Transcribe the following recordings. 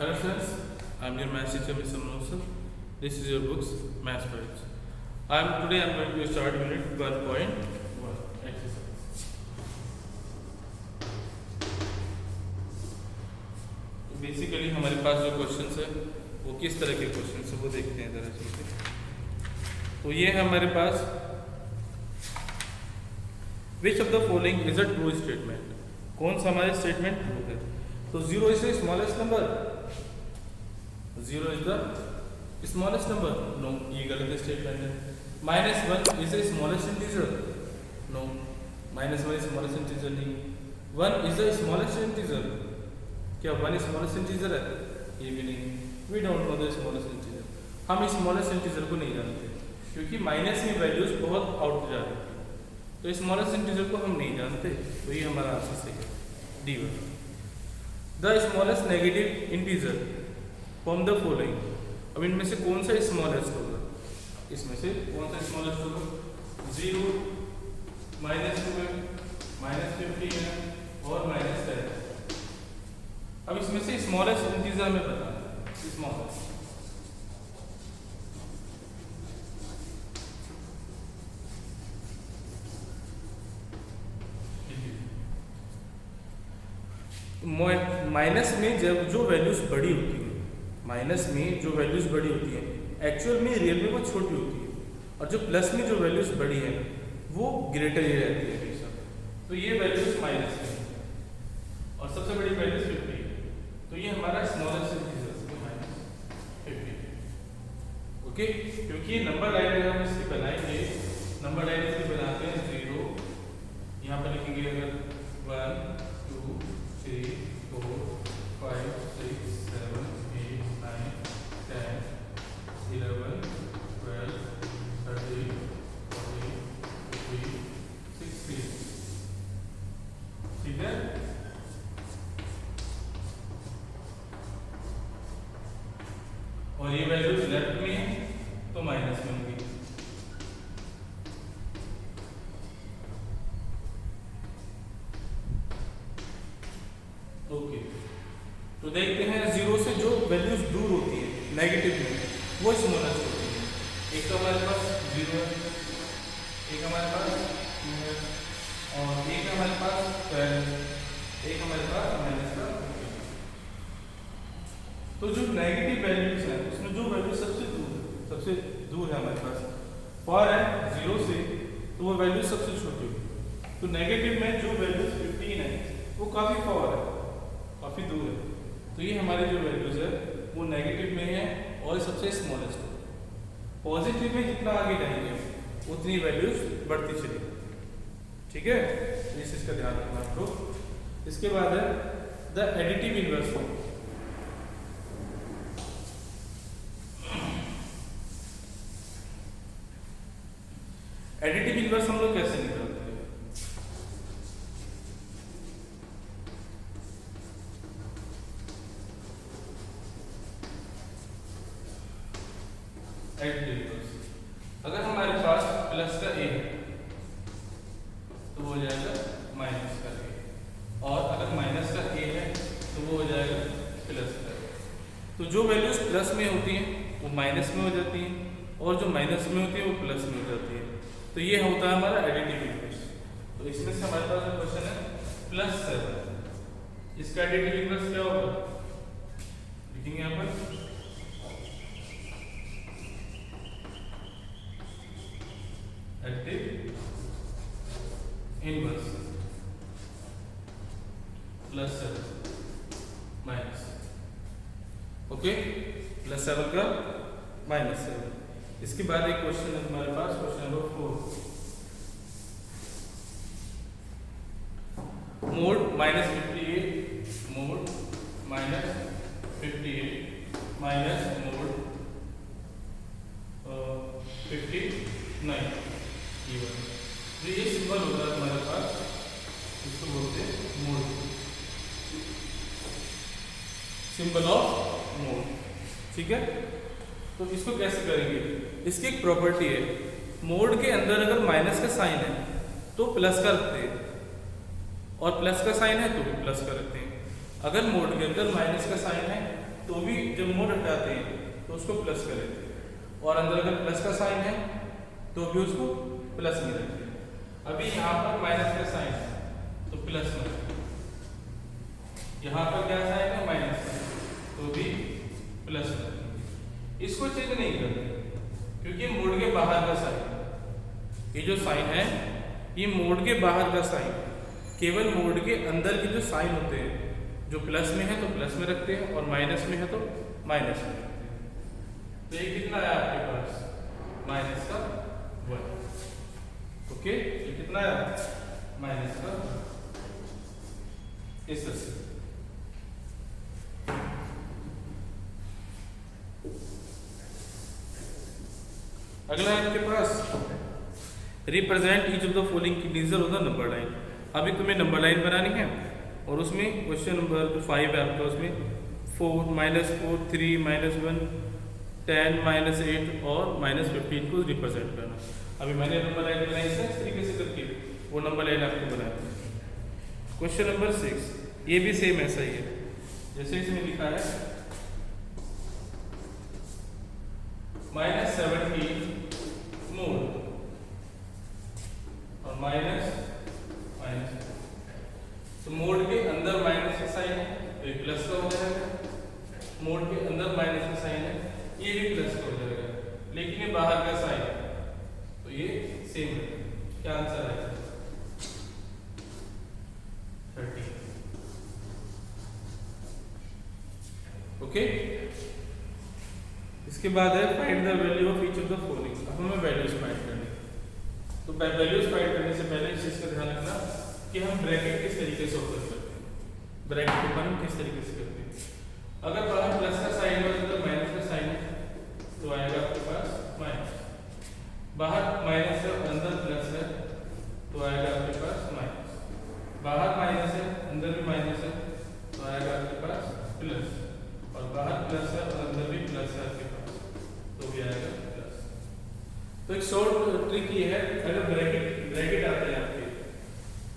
Hello friends, I am your maths teacher Mr. Manoj. This is your books Maths Bites. Today I am going to start unit 1.1 exercise. Basically हमारे पास जो questions है वो किस तरह के questions है वो देखते हैं जरा चलते। तो ये है हमारे पास which of the following is a true statement. कौन सा हमारे स्टेटमेंट ट्रू है? तो 0 is the smallest number. 0 is the smallest number. No, ये गलत स्टेटमेंट है। -1 is the smallest integer. No, -1 smallest integer नहीं। 1 इज द स्मॉलेस्ट इंटीजर। क्या 1 स्मॉलेस्ट इंटीजर है? ये भी नहीं। We don't know the smallest integer. हम स्मॉलेस्ट इंटीजर को नहीं जानते क्योंकि माइनस में वैल्यूज बहुत आउट जा रही है, तो स्मॉलेस्ट इंटीजर को हम नहीं जानते। तो ये हमारा आंसर सही है, D1। The smallest negative integer from the following. अब इनमें से कौन सा स्मॉलेस्ट होगा? इसमें से कौन सा स्मॉलेस्ट होगा? 0, -2 है, -15 है और -10। अब इसमें से स्मॉलेस्ट इंटीजर हमें पता है। स्मॉलेस्ट माइनस में जब जो वैल्यूज बड़ी होती है, माइनस में जो वैल्यूज बड़ी होती है एक्चुअल में रियल में वो छोटी होती है, और जो प्लस में जो वैल्यूज बड़ी है वो ग्रेटर ही रहती है हमेशा। तो ये वैल्यूज माइनस में और सबसे बड़ी वैल्यूज 50 है। तो ये हमारा स्मॉलेस्ट इंटीजर -50। ओके, क्योंकि नंबर लाइन अगर हम इसकी बनाएंगे, नंबर लाइन इसकी बनाते हैं 0, यहाँ पर लिखेंगे अगर 1 2 3 4 5 6 7 8 9 10 11 12 13 14 15 16। ठीक है? और ये वैल्यूज लेफ्ट में है तो माइनस में होंगी। ओके, तो देखते हैं 0 से जो वैल्यूज दूर होती है नेगेटिव में वो स्मॉलेस्ट होती है। एक तो हमारे पास 0 है, एक हमारे पास 2 है और एक हमारे पास 12, एक हमारे पास -का। तो जो नेगेटिव वैल्यूज है उसमें जो वैल्यू सबसे दूर है हमारे पास फॉर है 0 से, तो वो वैल्यू सबसे छोटी होगी। तो नेगेटिव में जो वैल्यूज 15 है वो काफी फॉर है, काफी दूर है। तो ये हमारे जो वैल्यूज है वो नेगेटिव में है और सबसे स्मॉलेस्ट है। पॉजिटिव में जितना आगे जाएंगे उतनी वैल्यूज बढ़ती चलेगी। ठीक है, इस चीज का ध्यान रखना आपको। इसके बाद है the additive inverse form. Additive inverse हम लोग कैसे निकालते हैं? एडिटिव इनवर्स, अगर हमारे पास प्लस का a है तो वो हो जाएगा माइनस का a, और अगर माइनस का a है तो वो हो जाएगा प्लस का a। तो जो वैल्यूज प्लस में होती हैं वो माइनस में हो जाती हैं और जो माइनस में होती है वो प्लस में हो जाती है। तो ये होता है हमारा एडिटिव इनवर्स। तो इसमें से हमारे पास जो क्वेश्चन है +7, इसका एडिटिव इनवर्स क्या होगा? लिखेंगे यहाँ पर एडिटिव इनवर्स +7 माइनस। ओके, +7 का -7। इसके बाद एक क्वेश्चन है हमारे पास, question number 4। Mod -58 mod -58 mod 59 even. तो ये सिंबल होता है हमारे पास, इसको बोलते हैं मोड, सिंबल ऑफ मोड। ठीक है, तो इसको कैसे करेंगे? इसकी एक प्रॉपर्टी है, मोड के अंदर अगर माइनस का साइन है तो प्लस का रखते हैं, और प्लस का साइन है तो भी प्लस का रखते हैं। अगर मोड के अंदर माइनस का साइन है तो भी जब मोड हटाते हैं तो उसको प्लस कर देते हैं, और अंदर अगर प्लस का साइन है तो भी उसको प्लस में रखते हैं। अभी यहाँ पर माइनस का साइन है तो प्लस में, यहाँ पर क्या साइन है माइनस का तो भी प्लस में। इसको चेक नहीं करते क्योंकि मोड के बाहर का साइन, ये जो साइन है ये मोड के बाहर का साइन, केवल मोड के अंदर के जो साइन होते हैं, जो प्लस में है तो प्लस में रखते हैं और माइनस में है तो माइनस में रखते हैं। तो ये कितना है आपके पास माइनस का 1। ओके, ये कितना है माइनस का इस तरह से। अगला है आपके पास represent each of the following integer on the number line. अभी तुम्हें नंबर लाइन बनानी है और उसमें क्वेश्चन नंबर 5 है आपका, उसमें 4, -4, 3, -1, 10, -8 और -15 को रिप्रेजेंट करना। अभी मैंने नंबर लाइन बनाई है इस तरीके से करके, वो नंबर लाइन आपको बनानी है। क्वेश्चन नंबर 6 ये भी सेम ऐसा ही है, जैसे इसमें लिखा है -17 मोड और माइनस, तो मोड के अंदर माइनस का साइन है तो ये प्लस का हो जाएगा, मोड के अंदर माइनस का साइन है ये भी प्लस का हो जाएगा, लेकिन ये बाहर का साइन है तो ये सेम है। क्या आंसर है 30। ओके, इसके बाद है find the value of each of the following. अब हमें वैल्यूज फाइंड करनी है, तो वैल्यूज फाइंड करने से पहले इस चीज का ध्यान रखना कि हम ब्रैकेट किस तरीके से ओपन करते हैं, ब्रैकेट ओपन हम किस तरीके से करते हैं। अगर बाहर प्लस का साइन है तो माइनस का साइन है तो आएगा आपके पास माइनस, बाहर माइनस है अंदर प्लस है तो आएगा आपके पास माइनस, बाहर माइनस है अंदर भी माइनस है तो आएगा आपके पास प्लस, और बाहर प्लस है और अंदर भी प्लस है आपके पास तो भी आएगा प्लस। तो एक शॉर्ट ट्रिक ये है, अगर ब्रैकेट आते हैं आपके,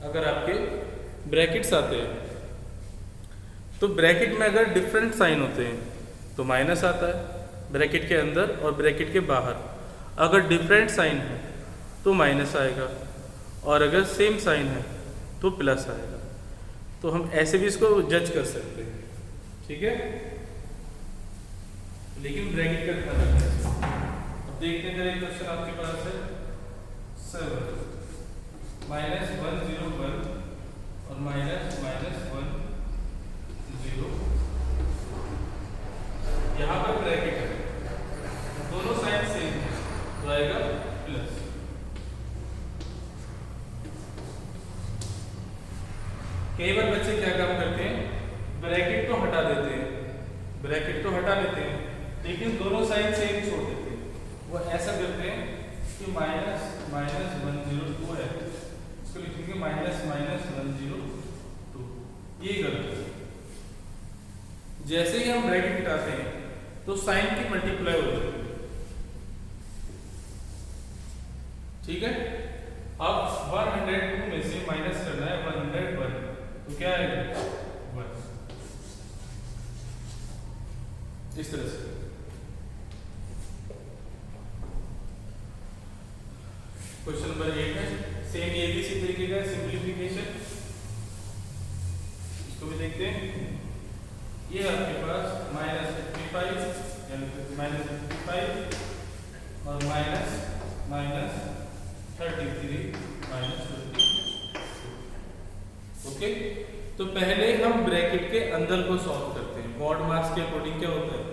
अगर आपके ब्रैकेट्स आते हैं तो ब्रैकेट में अगर डिफरेंट साइन होते हैं तो माइनस आता है ब्रैकेट के अंदर और ब्रैकेट के बाहर, अगर डिफरेंट साइन है तो माइनस आएगा, और अगर सेम साइन है तो प्लस आएगा। तो हम ऐसे भी इसको जज कर सकते हैं, ठीक है, लेकिन ब्रैकेट का ध्यान रखना है। अब देखते हैं जरा क्वेश्चन आपके पास है 7 -101 और -1 0, यहाँ पर ब्रैकेट है, दोनों साइड सेम है तो आएगा प्लस। कई बार बच्चे क्या काम करते हैं, ब्रैकेट तो हटा देते हैं, ब्रैकेट तो हटा लेते हैं लेकिन दोनों साइड सेम छोड़ देते हैं। वो ऐसा करते हैं कि -102 है, इसको लिखेंगे -102, ये गलत है। जैसे ही हम ब्रैकेट हटाते हैं तो साइन की मल्टीप्लाई हो जाती है, ठीक है। अब 102 में से माइनस करना है 101 तो क्या आएगा 1, इस तरह से। क्वेश्चन नंबर 8 है, सेम ये भी इसी तरीके का सिंप्लीफिकेशन, इसको भी देखते हैं। ये आपके पास -55 यानी -55 और -33 -20। ओके, तो पहले हम ब्रैकेट के अंदर को सॉल्व करते हैं। बोर्ड मार्क्स के अकॉर्डिंग क्या होता है,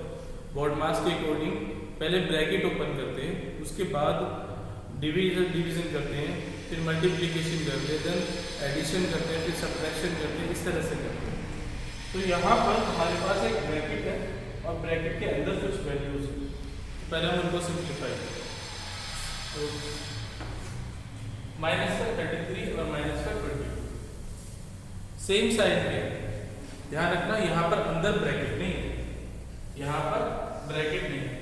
बोर्ड मार्क्स के अकॉर्डिंग पहले ब्रैकेट ओपन करते हैं, उसके बाद डिवीजन करते हैं, फिर मल्टीप्लिकेशन करते हैं, देन एडिशन करते हैं, फिर सब्ट्रैक्शन करते हैं, इस तरह से करते हैं। तो यहाँ पर हमारे पास एक ब्रैकेट है और ब्रैकेट के अंदर कुछ वैल्यूज है, पहले हम उनको सिंप्लीफाई करें। तो -33 और -22 सेम साइन पे, ध्यान रखना यहाँ पर अंदर ब्रैकेट नहीं है, यहाँ पर ब्रैकेट नहीं है।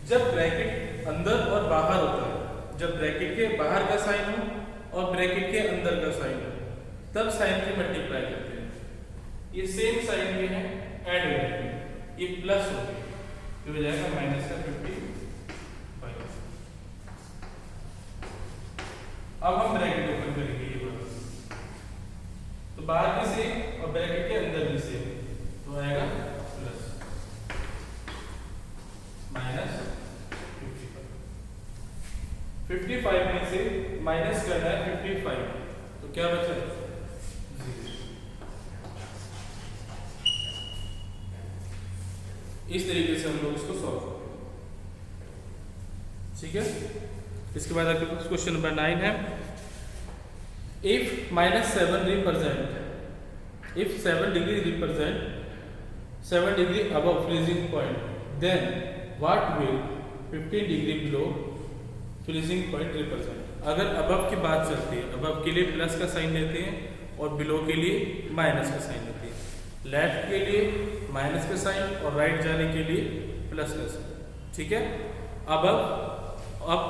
जब ब्रैकेट अंदर और बाहर होता है, जब ब्रैकेट के बाहर का साइन हो और ब्रैकेट के अंदर का साइन हो, तब साइन की मल्टीप्लाई करते हैं। ये सेम साइन पे है, ऐड हो जाएंगे, ये प्लस हो गया, तो हो जाएगा माइनस का 55। अब हम ब्रैकेट ओपन करेंगे ये वाला, तो बाहर भी सेम और ब्रैकेट के अंदर भी सेम, तो आएगा प्लस माइनस 55 में से माइनस करना है 55, तो क्या बचा 0। इस तरीके से हम लोग इसको सॉल्व करेंगे, ठीक है। इसके बाद आपके पास क्वेश्चन नंबर 9 है, if -7 represent, if 7 degree represent 7 degree above freezing point, then what will 15 degree below freezing point represent. अगर अबव की बात चलती है, अबव के लिए प्लस का साइन लेते हैं और बिलो के लिए माइनस का साइन लेते हैं। लेफ्ट के लिए माइनस का साइन और राइट जाने के लिए प्लस का साइन, ठीक है। अबव अप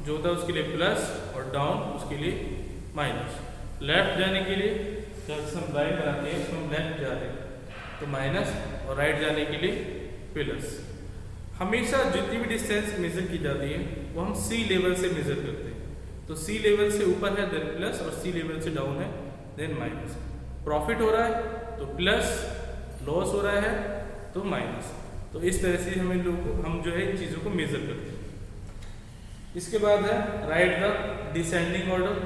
जो होता है उसके लिए प्लस और डाउन उसके लिए माइनस। लेफ्ट जाने के लिए जब हम लाइन बनाते हैं उसमें हम लेफ्ट जा रहे हैं तो माइनस और राइट जाने के लिए प्लस। हमेशा जितनी भी डिस्टेंस मेजर की जाती है वो हम सी लेवल से मेजर करते हैं, तो सी लेवल से ऊपर है देन प्लस और सी लेवल से डाउन है देन माइनस। प्रॉफिट हो रहा है तो प्लस, लॉस हो रहा है तो माइनस। तो इस तरह से हम जो है इन चीज़ों को मेजर करते हैं। इसके बाद है राइट द डिसेंडिंग ऑर्डर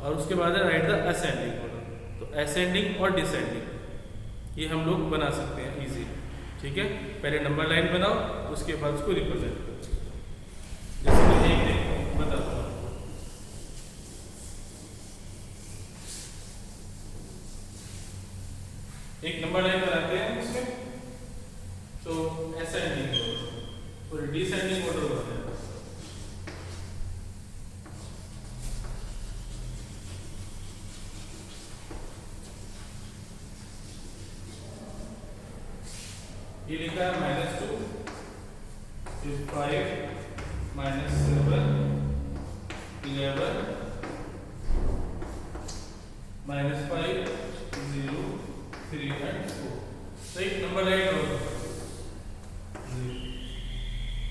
और उसके बाद है राइट द असेंडिंग ऑर्डर। तो असेंडिंग और डिसेंडिंग ये हम लोग बना सकते हैं इजी, ठीक है। पहले नंबर लाइन बनाओ, उसके बाद उसको रिप्रेजेंट करो। जैसे मैं एक बताता हूँ, एक नंबर लाइन बनाते हैं इसमें, तो असेंडिंग ऑर्डर और डिसेंडिंग ऑर्डर बनाते हैं। ये लिखा है -2, फिर 5, -7, 11, -5, 0, 3 एंड 4। तो एक नंबर लाइन ड्रॉ करो,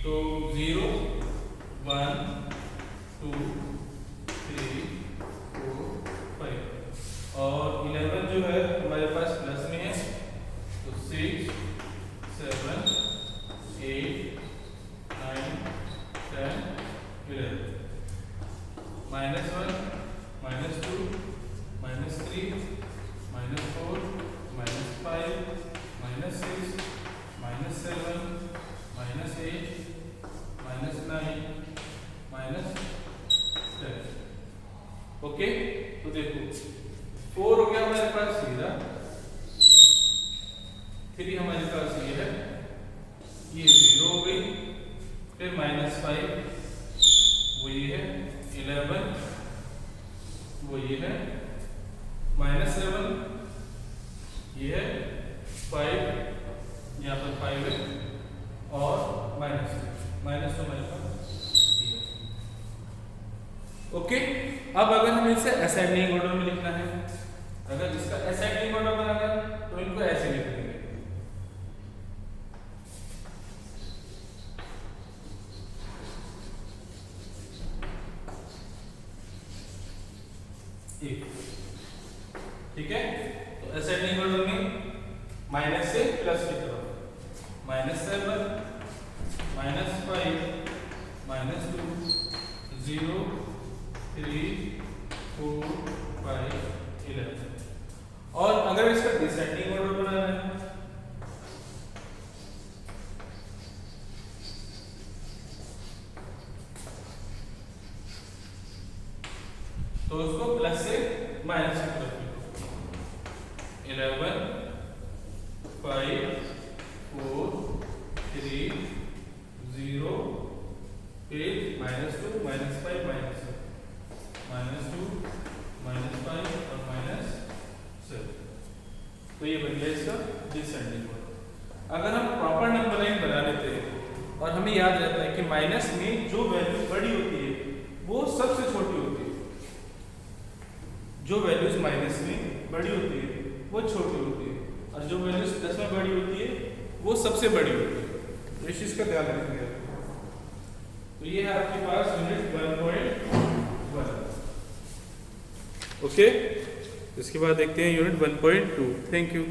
तो 0, 1, 2, 3, 4, 5 और 11 जो है हमारे पास प्लस में है, तो 6, 7, 8, 9, 10, 11, -1, -2, -3, -4, -5, -6, -7, -8, -9, -10। ओके, तो देखो 4 हो गया हमारे पास सीधा, 3 हमारे पास ये है, ये 0 हो गई, फिर -5 वो ये है, 11 वो ये है, -7 ये है, 5 यहाँ पर 5 है और माइनस तो हमारे पास ये है। ओके, अब अगर हमें इसे असेंडिंग ऑर्डर में लिखना है, अगर इसका असेंडिंग ऑर्डर बनाना है तो इनको ऐसे लिख देंगे, ठीक है। तो असेंडिंग ऑर्डर में माइनस से प्लस की तरफ, -7, -5, -2, 0, 3, 4, 5, 11। और अगर इसका डिसेंडिंग ऑर्डर बनाना है तो उसको प्लस से माइनस की तरफ, 11, 5, 4, 3, 0, फिर -2, -5, -2, -5 और -7। तो ये बन गया इसका डिसेंडिंग ऑर्डर। अगर हम प्रॉपर नंबर लाइन बना लेते हैं और हमें याद रहता है कि माइनस में जो वैल्यू बड़ी होती है वो सबसे छोटी होती है, जो वैल्यूज माइनस में बड़ी होती है वो छोटी होती है और जो वैल्यूज प्लस में बड़ी होती है वो सबसे बड़ी होगी। तो इस चीज़ का ध्यान रखिएगा। तो ये है आपके पास यूनिट 1.1। ओके, इसके बाद देखते हैं यूनिट 1.2। Thank you.